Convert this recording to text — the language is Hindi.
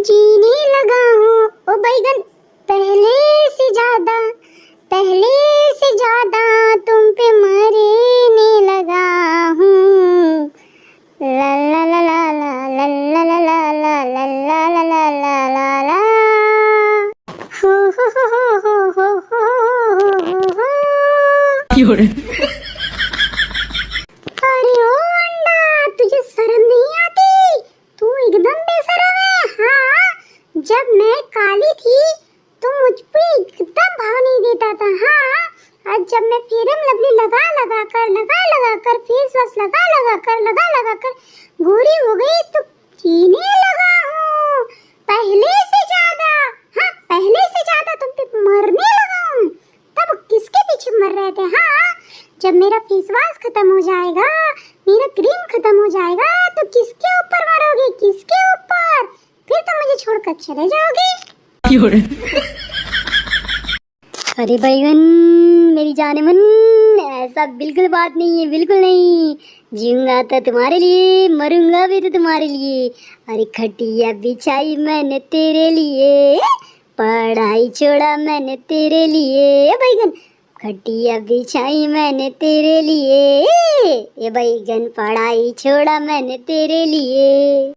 जीने लगा हूँ ओ बैगन, पहले से ज्यादा तुम पे मरने लगा हूँ। ला ला ला ला ला ला ला ला ला ला ला ला ला ला ला ला। हो हो हो हो हो हो हो। अरे ओ अंडा, तुझे शर्म नहीं आती? तू एकदम बेशरम है। हाँ, जब मैं काली थी तो मुझ पे एकदम भाव नहीं देता था। हाँ, आज जब मैं फेरम लवली लगा लगा कर फेस वॉश लगा कर गोरी हो गई तो जीने लगा हूँ पहले से ज्यादा। हाँ, पहले से ज्यादा तुम पे मरने लगा हूँ। तब किसके पीछे मर रहे थे? हाँ, जब मेरा फेस वॉश खत्म हो जाएगा, मेरा क्रीम खत्म हो जाएगा तो किसके ऊपर मरोगे? किसके ऊपर? फिर तो मुझे छोड़कर चले जाओगे। अरे बैगन, मेरी जाने मन, ऐसा बिल्कुल बात नहीं है, बिल्कुल नहीं। जीऊंगा तो तुम्हारे लिए, मरूंगा भी तो तुम्हारे लिए। अरे खटिया बिछाई मैंने तेरे लिए, पढ़ाई छोड़ा मैंने तेरे लिए। बैगन, खटिया बिछाई मैंने तेरे लिए, ये बैगन पढ़ाई छोड़ा मैंने तेरे लिए।